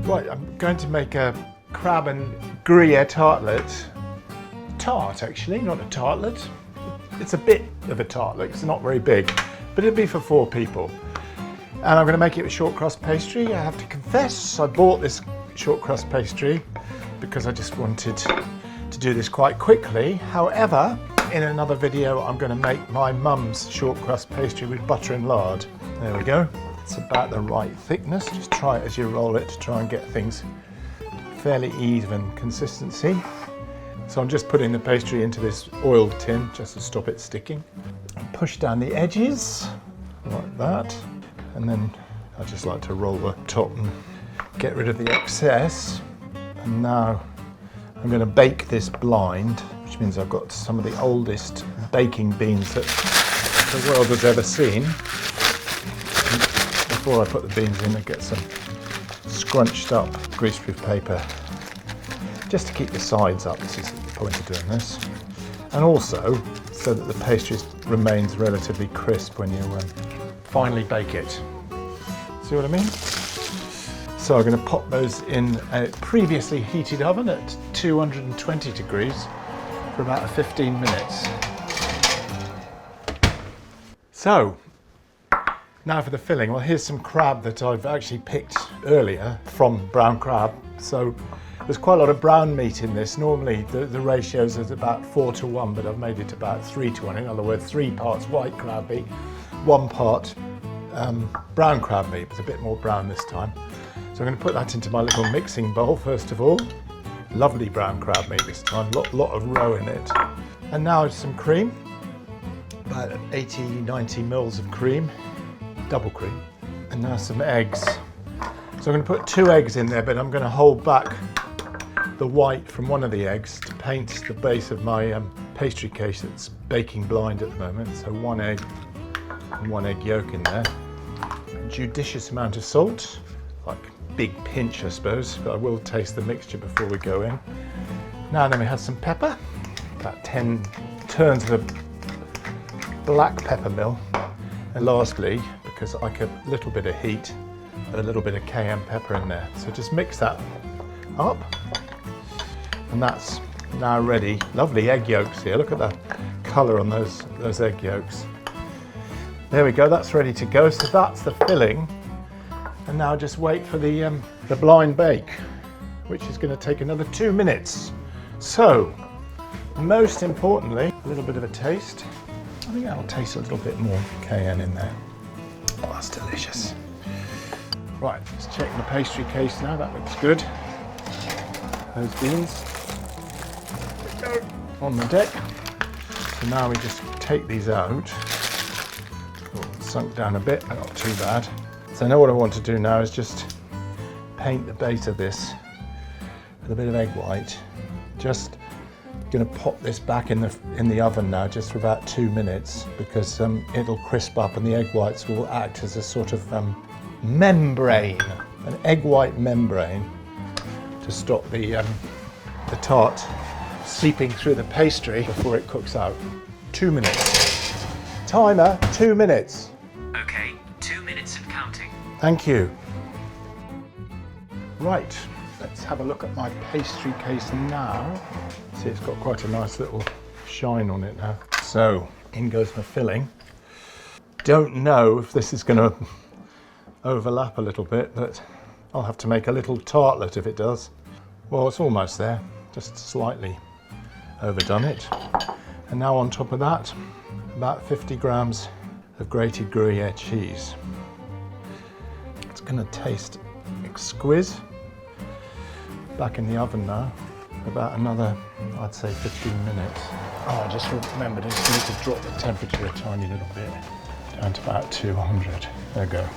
Right, I'm going to make a crab and Gruyère tartlet. Tart, actually, not a tartlet. It's a bit of a tartlet, it's not very big, but it'll be for 4 people. And I'm going to make it with short crust pastry. I have to confess, I bought this short crust pastry because I just wanted to do this quite quickly. However, in another video, I'm going to make my mum's short crust pastry with butter and lard. There we go. It's about the right thickness. Just try it as you roll it to try and get things fairly even consistency. So I'm just putting the pastry into this oiled tin just to stop it sticking. Push down the edges like that. And then I just like to roll the top and get rid of the excess. And now I'm going to bake this blind, which means I've got some of the oldest baking beans that the world has ever seen. And before I put the beans in, I get some scrunched up greaseproof paper just to keep the sides up. This is the point of doing this. And also so that the pastry remains relatively crisp when you finally bake it. See what I mean? So I'm going to pop those in a previously heated oven at 220 degrees for about 15 minutes. So now for the filling. Well, here's some crab that I've actually picked earlier from brown crab. So there's quite a lot of brown meat in this. Normally the ratios is about 4:1, but I've made it about 3:1. In other words, 3 parts white crab meat, 1 part brown crab meat. It's a bit more brown this time. So I'm going to put that into my little mixing bowl first of all. Lovely brown crab meat this time, lot of roe in it. And now some cream, about 80-90 mils of cream, double cream. And now some eggs. So I'm going to put 2 eggs in there, but I'm going to hold back the white from one of the eggs to paint the base of my pastry case that's baking blind at the moment. So 1 egg and 1 egg yolk in there. A judicious amount of salt, like big pinch I suppose, but I will taste the mixture before we go in. Now then we have some pepper, about 10 turns of a black pepper mill. And lastly, because I like a little bit of heat, a little bit of cayenne pepper in there. So just mix that up. And that's now ready. Lovely egg yolks here. Look at that colour on those egg yolks. There we go, that's ready to go. So that's the filling. And now just wait for the blind bake, which is going to take another 2 minutes. So, most importantly, a little bit of a taste. I think I'll taste a little bit more cayenne in there. Oh, that's delicious. Right, let's check the pastry case now. That looks good. Those beans. There we go. On the deck. So now we just take these out. Oh, sunk down a bit, but not too bad. So now what I want to do now is just paint the base of this with a bit of egg white. Just going to pop this back in the oven now just for about 2 minutes because it'll crisp up and the egg whites will act as a sort of membrane, an egg white membrane to stop the tart seeping through the pastry before it cooks out. 2 minutes. Timer, 2 minutes. Okay, 2 minutes and counting. Thank you. Right, let's have a look at my pastry case now. See, it's got quite a nice little shine on it now. So, in goes my filling. Don't know if this is going to overlap a little bit, but I'll have to make a little tartlet if it does. Well, it's almost there, just slightly overdone it. And now on top of that, about 50 grams of grated Gruyère cheese. It's going to taste exquisite. Back in the oven now, about another, I'd say 15 minutes. Oh, I just remembered I just need to drop the temperature a tiny little bit, down to about 200. There we go.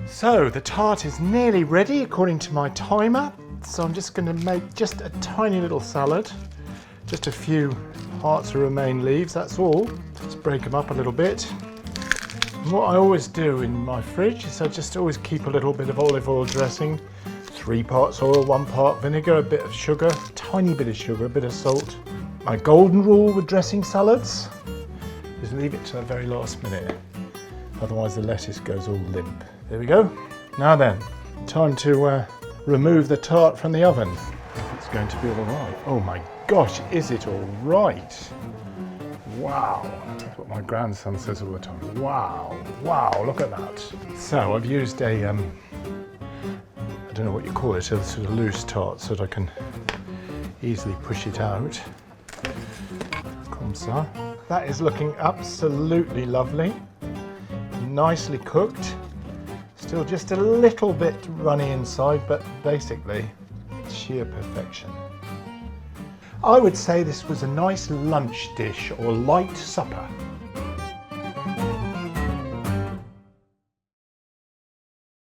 So the tart is nearly ready according to my timer. So I'm just going to make just a tiny little salad, just a few hearts of romaine leaves, that's all. Just break them up a little bit. And what I always do in my fridge is I just always keep a little bit of olive oil dressing, 3 parts oil, 1 part vinegar, a bit of sugar, a tiny bit of sugar, a bit of salt. My golden rule with dressing salads is leave it to the very last minute, otherwise the lettuce goes all limp. There we go. Now then, Time to remove the tart from the oven. It's going to be all right. Oh my gosh, is it all right? Wow, that's what my grandson says all the time. Wow, wow, look at that. So I've used a, I don't know what you call it, a sort of loose tart so that I can easily push it out. Comme ça. That is looking absolutely lovely. Nicely cooked. Still just a little bit runny inside, but basically sheer perfection. I would say this was a nice lunch dish or light supper.